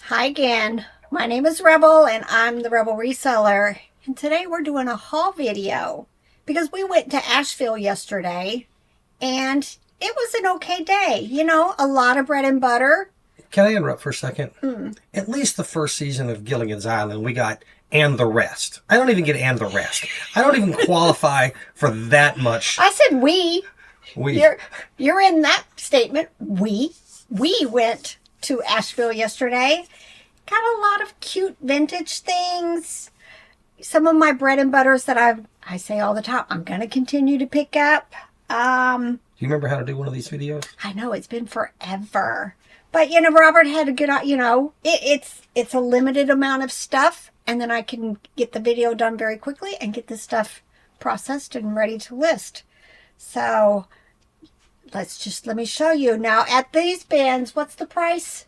Hi again. My name is Rebel and I'm the Rebel Reseller. And today we're doing a haul video because we went to Asheville yesterday and it was an okay day. You know, a lot of bread and butter. Can I interrupt for a second? At least the first season of Gilligan's Island, we got and the rest. I don't even get and the rest. I don't even qualify for that much. I said we. We. You're in that statement. We went to Asheville yesterday. Got a lot of cute vintage things. Some of my bread and butters that I say all the time, I'm going to continue to pick up. Do you remember how to do one of these videos? I know it's been forever. But, you know, Robert had a good, it's a limited amount of stuff. And then I can get the video done very quickly and get this stuff processed and ready to list. So let me show you. Now, at these bins, what's the price?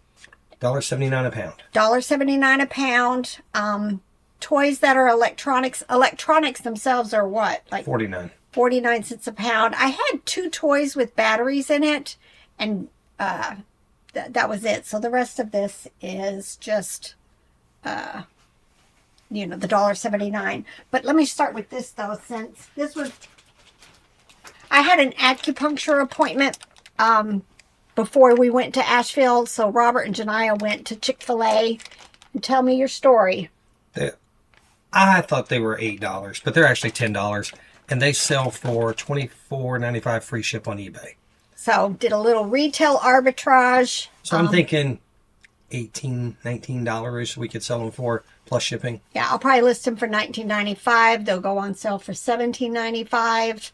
$1.79 a pound. $1.79 a pound. Toys that are electronics. Electronics themselves are what? Like 49 cents a pound. I had 2 toys with batteries in it, and that was it. So the rest of this is just, the $1.79. But let me start with this, though, since this was... I had an acupuncture appointment before we went to Asheville, so Robert and Janiyah went to Chick-fil-A. And tell me your story. I thought they were $8, but they're actually $10, and they sell for $24.95 free ship on eBay. So did a little retail arbitrage. So I'm thinking $18, $19 we could sell them for, plus shipping. Yeah, I'll probably list them for $19.95. They'll go on sale for $17.95.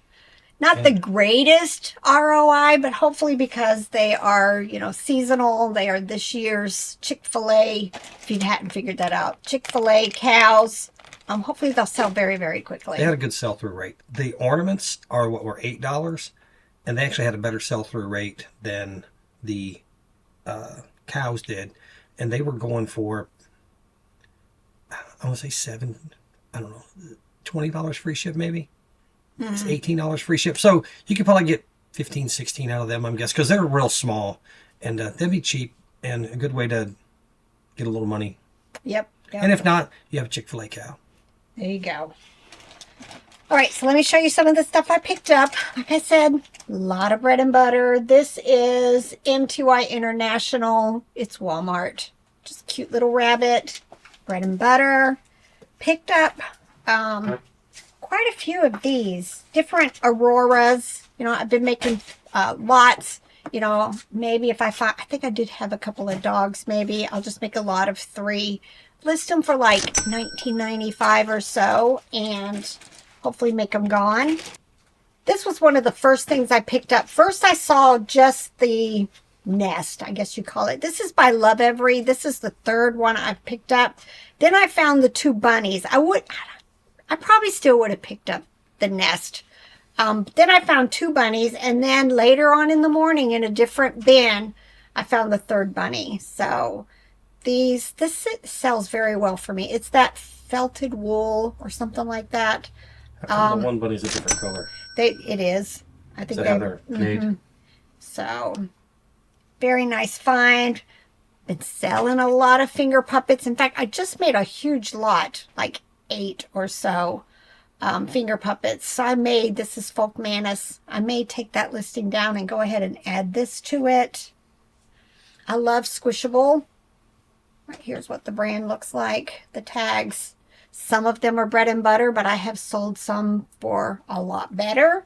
Not the greatest ROI, but hopefully because they are, seasonal. They are this year's Chick-fil-A, if you hadn't figured that out. Chick-fil-A cows. Hopefully they'll sell very, very quickly. They had a good sell-through rate. The ornaments are what were $8, and they actually had a better sell-through rate than the cows did. And they were going for, I want to say $20 free ship maybe. It's $18 free ship. So you could probably get 15, 16 out of them, I'm guessing, because they're real small. And they'd be cheap and a good way to get a little money. Yep. And if not, you have a Chick-fil-A cow. There you go. All right, so let me show you some of the stuff I picked up. Like I said, a lot of bread and butter. This is M2I International. It's Walmart. Just cute little rabbit. Bread and butter. Picked up quite a few of these. Different Auroras. I've been making lots. Maybe if I find... I think I did have a couple of dogs, maybe. I'll just make a lot of 3. List them for like $19.95 or so. And... hopefully make them gone. This was one of the first things I picked up. First I saw just the nest, I guess you call it. This is by Love Every. This is the 3rd one I've picked up. Then I found the 2 bunnies. I probably still would have picked up the nest. Then I found 2 bunnies, and then later on in the morning in a different bin, I found the 3rd bunny. So this sells very well for me. It's that felted wool or something like that. The one bunny's a different color. It is. I think they're jade. So, very nice find. Been selling a lot of finger puppets. In fact, I just made a huge lot, like 8 or so finger puppets. So this is Folk Manus. I may take that listing down and go ahead and add this to it. I love Squishable. Right, here's what the brand looks like. The tags. Some of them are bread and butter, but I have sold some for a lot better.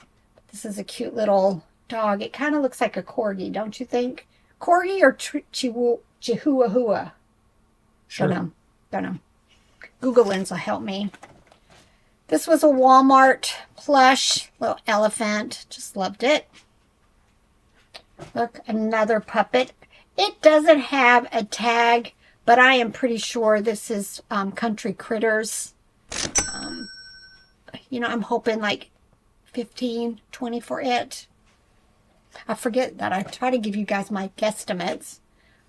This is a cute little dog. It kind of looks like a corgi, don't you think? Corgi or Chihuahua? Sure. Don't know. Google Lens will help me. This was a Walmart plush little elephant. Just loved it. Look, another puppet. It doesn't have a tag, but I am pretty sure this is Country Critters. I'm hoping like 15, 20 for it. I forget that. I try to give you guys my guesstimates.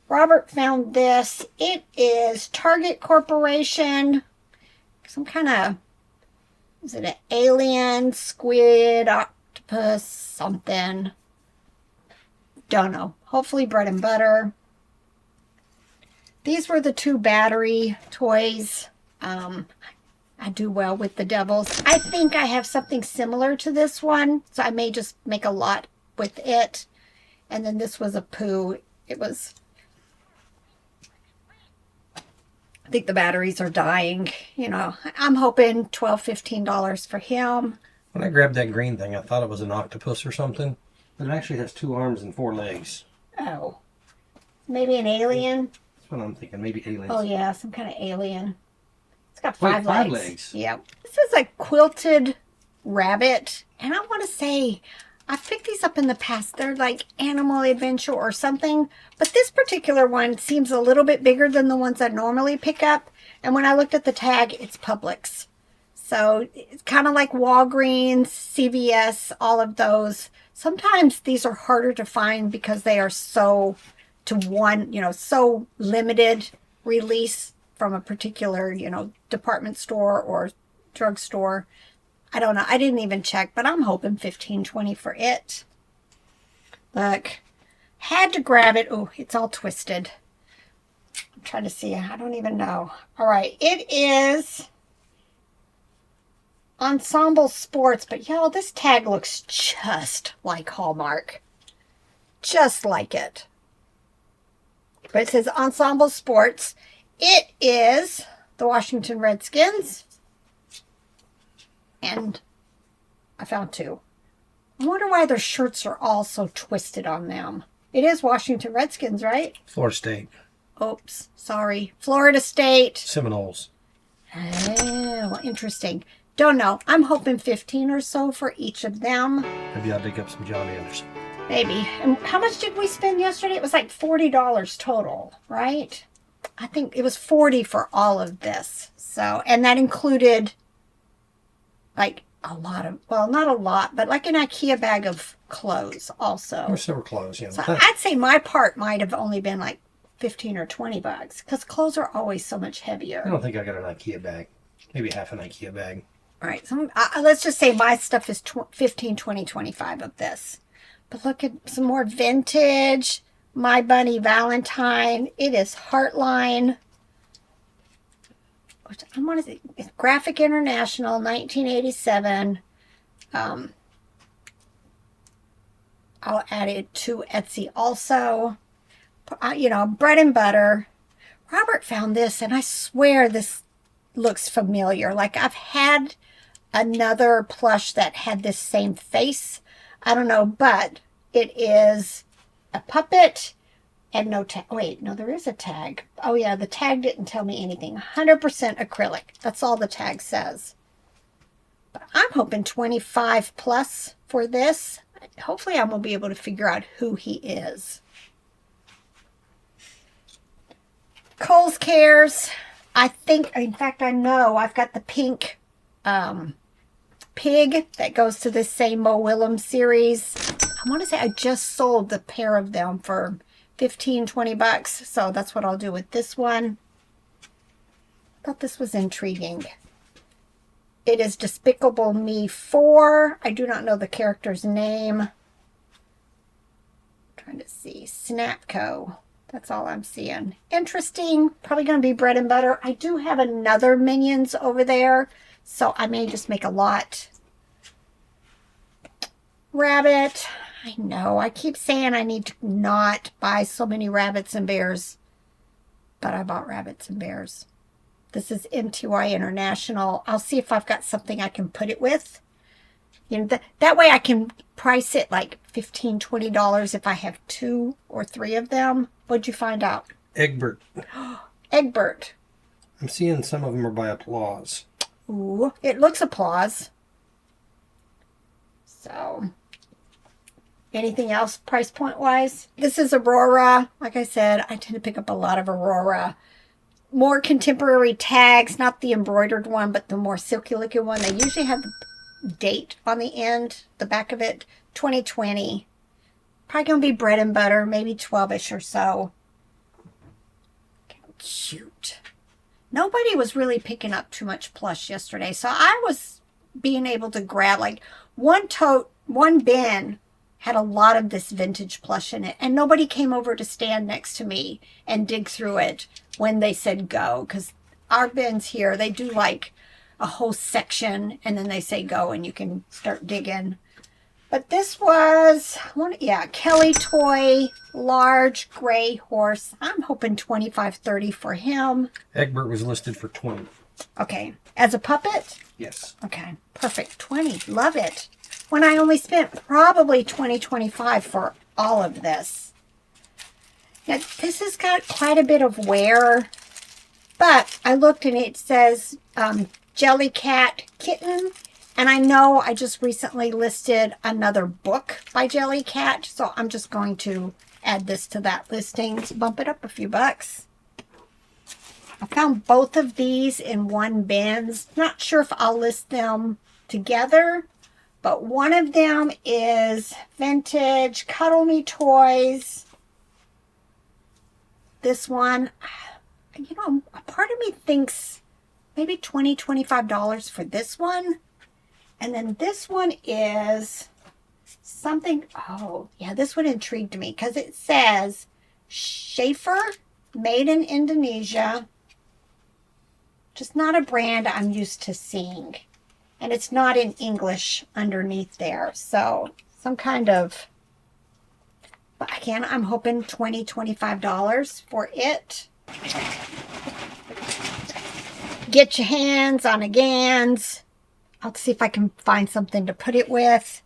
Robert found this. It is Target Corporation. Some kind of, is it an alien, squid, octopus, something? Don't know. Hopefully bread and butter. these were the 2 battery toys. I do well with the devils. I think I have something similar to this one, so I may just make a lot with it. And then this was a poo. It was, I think the batteries are dying. You know, I'm hoping $12, $15 for him. When I grabbed that green thing, I thought it was an octopus or something, but it actually has 2 arms and 4 legs. Oh, maybe an alien? That's what I'm thinking. Maybe aliens. Oh yeah, some kind of alien. It's got 5 5 legs. legs. Yep. This is a quilted rabbit, and I want to say I've picked these up in the past. They're like Animal Adventure or something, but this particular one seems a little bit bigger than the ones I normally pick up. And when I looked at the tag, it's Publix. So it's kind of like Walgreens, CVS, all of those. Sometimes these are harder to find because they are so so limited release from a particular, department store or drugstore. I don't know. I didn't even check, but I'm hoping $15-$20 for it. Look, had to grab it. Oh, it's all twisted. I'm trying to see. I don't even know. All right. It is Ensemble Sports, but y'all, this tag looks just like Hallmark. Just like it. But it says Ensemble Sports. It is the Washington Redskins. And I found 2. I wonder why their shirts are all so twisted on them. It is Washington Redskins, right? Florida State. Oops, sorry. Florida State. Seminoles. Oh, interesting. Don't know. I'm hoping 15 or so for each of them. Maybe I'll dig up some John Anderson. Maybe. And how much did we spend yesterday? It was like $40 total, right? I think it was $40 for all of this. So, and that included like a lot of, well, not a lot, but like an IKEA bag of clothes also. Or several clothes, So I'd say my part might have only been like 15 or 20 bucks because clothes are always so much heavier. I don't think I got an IKEA bag. Maybe half an IKEA bag. All right. So let's just say my stuff is 15, 20, 25 of this. But look at some more vintage. My Bunny Valentine. It is Heartline. Which I want to say, Graphic International, 1987. I'll add it to Etsy also. Bread and butter. Robert found this, and I swear this looks familiar. Like I've had another plush that had this same face. I don't know, but it is a puppet and no tag. Wait, no, there is a tag. Oh yeah, the tag didn't tell me anything. 100% acrylic. That's all the tag says. But I'm hoping 25 plus for this. Hopefully I'm going to be able to figure out who he is. Kohl's Cares. I think, in fact, I know I've got the pink pig that goes to this same Mo Willem series. I want to say I just sold the pair of them for 15, 20 bucks. So that's what I'll do with this one. Thought this was intriguing. It is Despicable Me 4. I do not know the character's name. I'm trying to see. Snapco. That's all I'm seeing. Interesting. Probably going to be bread and butter. I do have another Minions over there, so I may just make a lot. Rabbit. I know. I keep saying I need to not buy so many rabbits and bears, but I bought rabbits and bears. This is MTY International. I'll see if I've got something I can put it with. That way I can price it like $15, $20 if I have 2 or 3 of them. What'd you find out? Egbert. Egbert. I'm seeing some of them are by Applause. Ooh, it looks Applause. So, anything else price point wise? This is Aurora. Like I said, I tend to pick up a lot of Aurora. More contemporary tags, not the embroidered one, but the more silky looking one. They usually have the date on the end, the back of it, 2020. Probably going to be bread and butter, maybe 12-ish or so. Cute. Nobody was really picking up too much plush yesterday, so I was being able to grab like one bin had a lot of this vintage plush in it. And nobody came over to stand next to me and dig through it when they said go. Because our bins here, they do like a whole section and then they say go and you can start digging. But this was, yeah, Kelly toy, large gray horse. I'm hoping 25, 30 for him. Egbert was listed for 20. Okay. As a puppet? Yes. Okay. Perfect. 20. Love it. When I only spent probably 20, 25 for all of this. Now, this has got quite a bit of wear. But I looked and it says Jellycat Kitten. And I know I just recently listed another book by Jellycat. So I'm just going to add this to that listing to bump it up a few bucks. I found both of these in one bins. Not sure if I'll list them together. But one of them is vintage Cuddle Me Toys. This one, you know, a part of me thinks maybe $20, $25 for this one. And then this one is something, oh, yeah, this one intrigued me because it says Schaefer, made in Indonesia. Just not a brand I'm used to seeing. And it's not in English underneath there. So some kind of, but again, I'm hoping $20, $25 for it. Get your hands on a Gans. I'll see if I can find something to put it with.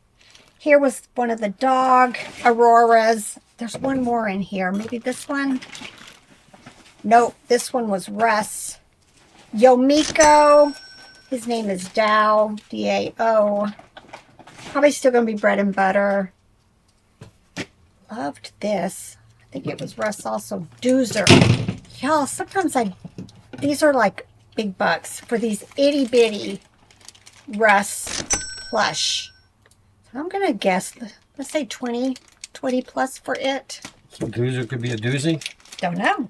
Here was one of the dog Auroras. There's one more in here. Maybe this one? Nope, this one was Russ. Yomiko. His name is Dao, D-A-O. Probably still going to be bread and butter. Loved this. I think it was Russ also. Doozer. Y'all, sometimes these are like big bucks for these itty bitty Russ plush. So I'm going to guess, let's say 20 plus for it. So Doozer could be a doozy? Don't know.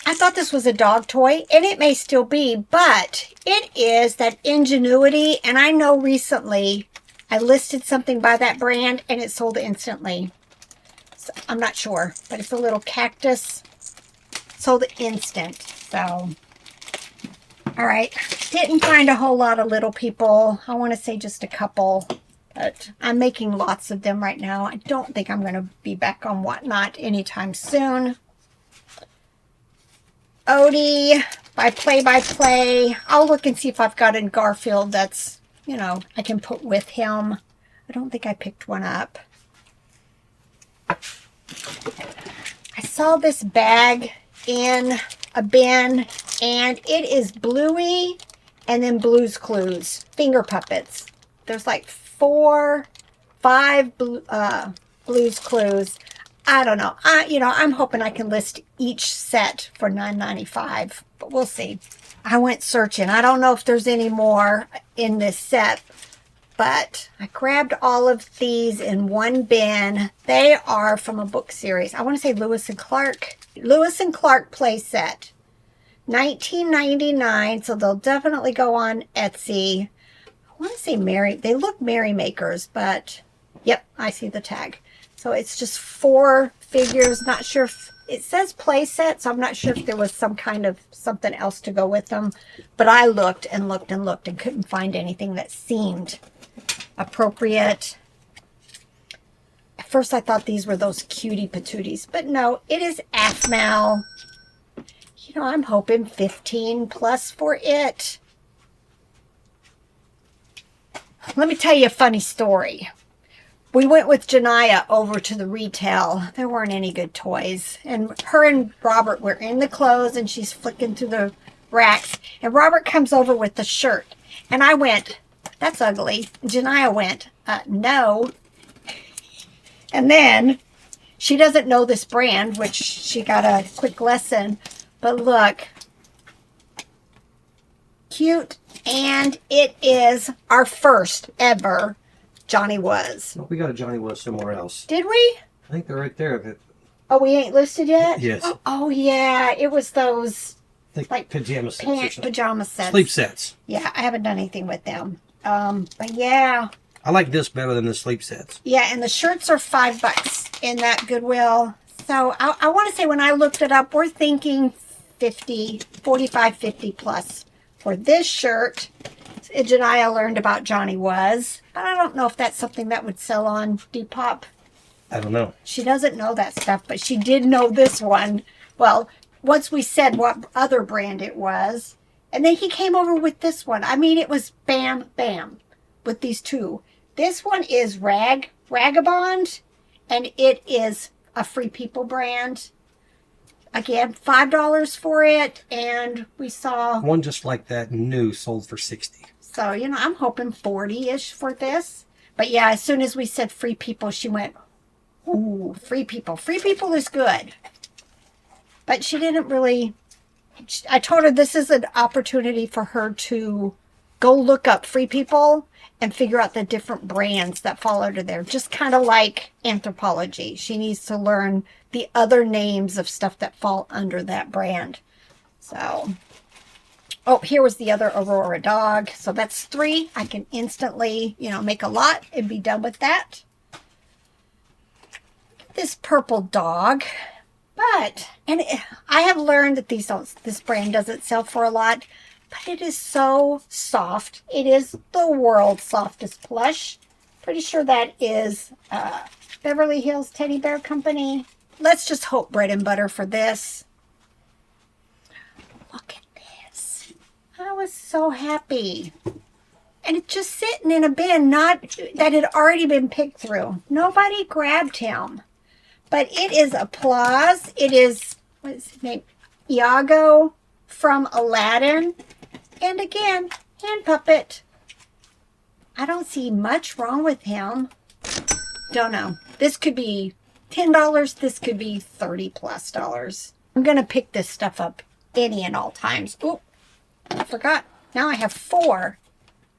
I thought this was a dog toy, and it may still be, but it is that Ingenuity, and I know recently I listed something by that brand, and it sold instantly. So I'm not sure, but it's a little cactus. Sold instant, so. All right, didn't find a whole lot of little people. I want to say just a couple, but I'm making lots of them right now. I don't think I'm going to be back on Whatnot anytime soon. Odie by Play. I'll look and see if I've got a Garfield that's, you know, I can put with him. I don't think I picked one up. I saw this bag in a bin, and it is Bluey and then Blue's Clues. Finger puppets. There's like 4, 5 Blue's Clues. I don't know. I'm hoping I can list each set for $9.95, but we'll see. I went searching. I don't know if there's any more in this set, but I grabbed all of these in one bin. They are from a book series. I want to say Lewis and Clark. Lewis and Clark play set. $19.99, so they'll definitely go on Etsy. I want to say Merry. They look Merrymakers, but yep, I see the tag. So it's just 4 figures. Not sure if it says play set, so I'm not sure if there was some kind of something else to go with them. But I looked and looked and looked and couldn't find anything that seemed appropriate. At first I thought these were those cutie patooties, but no, it is Aphmau. You know, I'm hoping 15 plus for it. Let me tell you a funny story. We went with Janiyah over to the retail. There weren't any good toys. And her and Robert were in the clothes, and she's flicking through the racks. And Robert comes over with the shirt. And I went, that's ugly. And Janiyah went, no. And then she doesn't know this brand, which she got a quick lesson. But look, cute. And it is our first ever Johnny Was. No, we got a Johnny Was somewhere else. Did we? I think they're right there. Oh, we ain't listed yet? Yes. Oh yeah. It was those like pajama sets. Pajama sets. Sleep sets. Yeah, I haven't done anything with them. But yeah, I like this better than the sleep sets. Yeah, and the shirts are $5 in that Goodwill. So I want to say when I looked it up, we're thinking 50, 45, 50 plus for this shirt. Jediah learned about Johnny Was, but I don't know if that's something that would sell on Depop. I don't know. She doesn't know that stuff, but she did know this one. Well, once we said what other brand it was, and then he came over with this one. I mean, it was bam, bam with these two. This one is Ragabond, and it is a Free People brand. Again, $5 for it, and we saw one just like that new sold for $60. So, you know, I'm hoping 40-ish for this. But yeah, as soon as we said Free People, she went, ooh, Free People. Free People is good. But she didn't really... I told her this is an opportunity for her to go look up Free People and figure out the different brands that fall under there. Just kind of like Anthropologie. She needs to learn the other names of stuff that fall under that brand. So... Oh, here was the other Aurora dog. So that's 3. I can instantly, you know, make a lot and be done with that. This purple dog. But, I have learned that this brand doesn't sell for a lot. But it is so soft. It is the world's softest plush. Pretty sure that is Beverly Hills Teddy Bear Company. Let's just hope bread and butter for this. Look at I was so happy. And it's just sitting in a bin, not that had already been picked through. Nobody grabbed him. But it is Applause. It is, what is his name? Iago from Aladdin. And again, hand puppet. I don't see much wrong with him. Don't know. This could be $10. This could be $30+. I'm going to pick this stuff up any and all times. Oop. I forgot. Now I have 4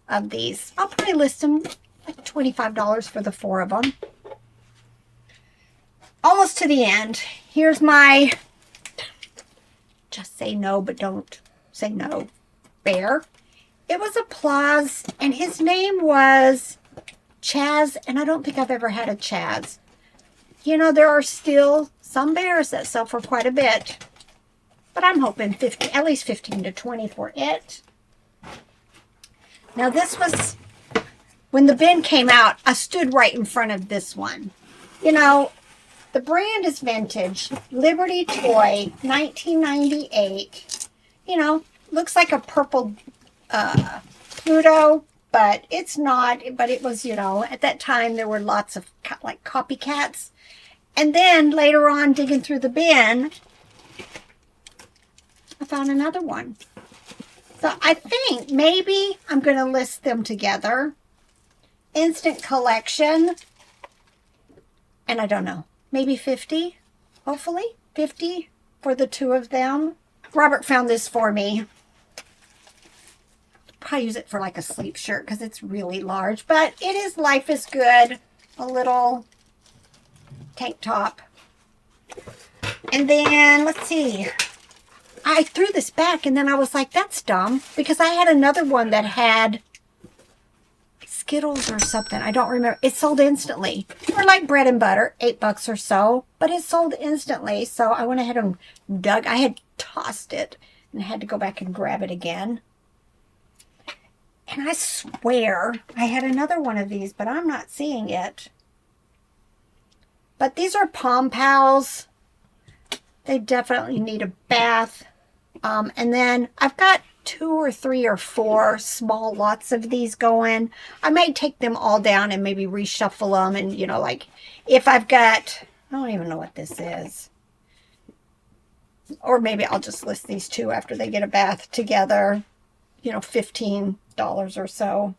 of these. I'll probably list them like $25 for the 4 of them. Almost to the end. Here's my just say no, but don't say no bear. It was Applause, and his name was Chaz, and I don't think I've ever had a Chaz. You know, there are still some bears that sell for quite a bit. But I'm hoping at least 15 to 20 for it. Now this was, when the bin came out, I stood right in front of this one. You know, the brand is vintage. Liberty Toy, 1998. You know, looks like a purple Pluto, but it's not. But it was, you know, at that time there were lots of like copycats. And then later on, digging through the bin, I found another one. So I think maybe I'm going to list them together. Instant collection. And I don't know. Maybe 50, hopefully. 50 for the 2 of them. Robert found this for me. Probably use it for like a sleep shirt because it's really large. But it is Life is Good. A little tank top. And then, let's see. I threw this back and then I was like, that's dumb. Because I had another one that had Skittles or something. I don't remember. It sold instantly. Or like bread and butter, $8 or so. But it sold instantly. So I went ahead and dug. I had tossed it and had to go back and grab it again. And I swear I had another one of these, but I'm not seeing it. But these are Pom Pals. They definitely need a bath. And then I've got 2 or 3 or 4 small lots of these going. I may take them all down and maybe reshuffle them. And, you know, like if I've got, I don't even know what this is. Or maybe I'll just list these 2 after they get a bath together. You know, $15 or so.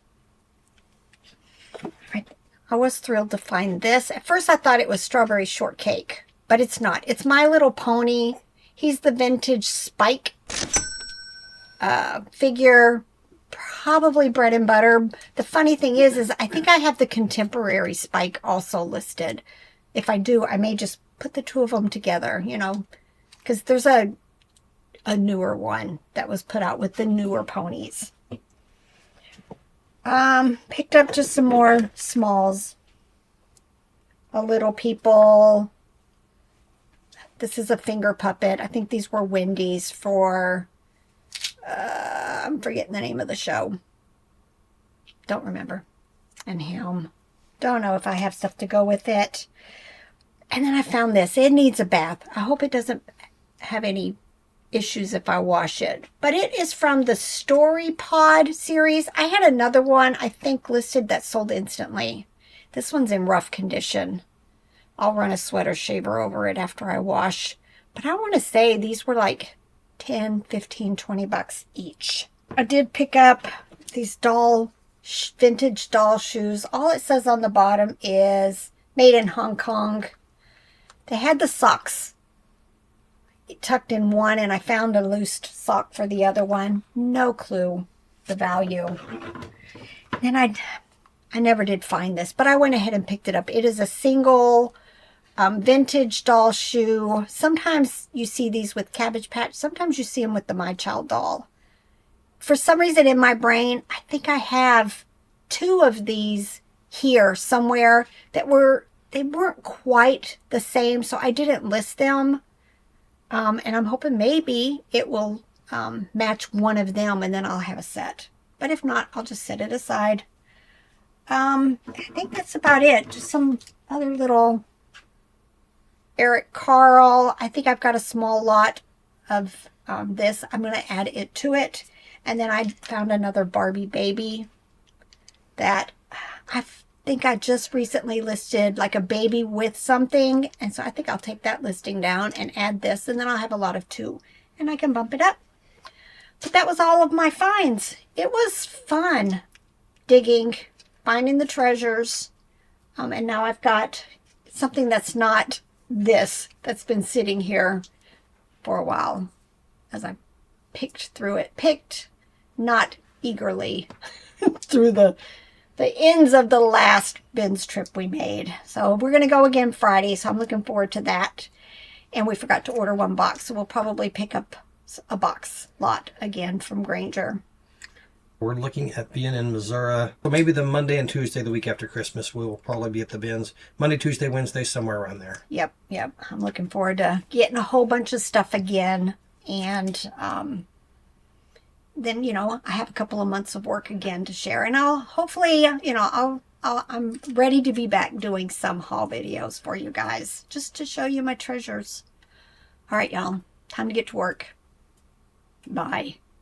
I was thrilled to find this. At first I thought it was Strawberry Shortcake, but it's not. It's My Little Pony. He's the vintage Spike figure, probably bread and butter. The funny thing is I think I have the contemporary Spike also listed. If I do, I may just put the 2 of them together, you know, because there's a newer one that was put out with the newer ponies. Picked up just some more smalls. A Little People. This is a finger puppet. I think these were Wendy's for, I'm forgetting the name of the show. Don't remember. And him. Don't know if I have stuff to go with it. And then I found this. It needs a bath. I hope it doesn't have any issues if I wash it. But it is from the Story Pod series. I had another one, I think, listed that sold instantly. This one's in rough condition. I'll run a sweater shaver over it after I wash. But I want to say these were like 10, 15, 20 bucks each. I did pick up these vintage doll shoes. All it says on the bottom is made in Hong Kong. They had the socks tucked in one, and I found a loose sock for the other one. No clue the value. And I never did find this, but I went ahead and picked it up. It is a single vintage doll shoe. Sometimes you see these with Cabbage Patch. Sometimes you see them with the My Child doll. For some reason in my brain, I think I have 2 of these here somewhere that they weren't quite the same, so I didn't list them. And I'm hoping maybe it will match one of them, and then I'll have a set. But if not, I'll just set it aside. I think that's about it. Just some other little Eric Carl. I think I've got a small lot of this. I'm going to add it to it. And then I found another Barbie baby that I think I just recently listed, like a baby with something. And so I think I'll take that listing down and add this. And then I'll have a lot of 2. And I can bump it up. But that was all of my finds. It was fun digging, finding the treasures. And now I've got something that's not this, that's been sitting here for a while as I picked through it. Picked, not eagerly, through the ends of the last bins trip we made. So we're going to go again Friday, so I'm looking forward to that. And we forgot to order 1 box, so we'll probably pick up a box lot again from Granger. We're looking at being in Missouri. So maybe the Monday and Tuesday, the week after Christmas, we'll probably be at the bins. Monday, Tuesday, Wednesday, somewhere around there. Yep. I'm looking forward to getting a whole bunch of stuff again. And then, I have a couple of months of work again to share. And I'll hopefully, I'm ready to be back doing some haul videos for you guys, just to show you my treasures. All right, y'all. Time to get to work. Bye.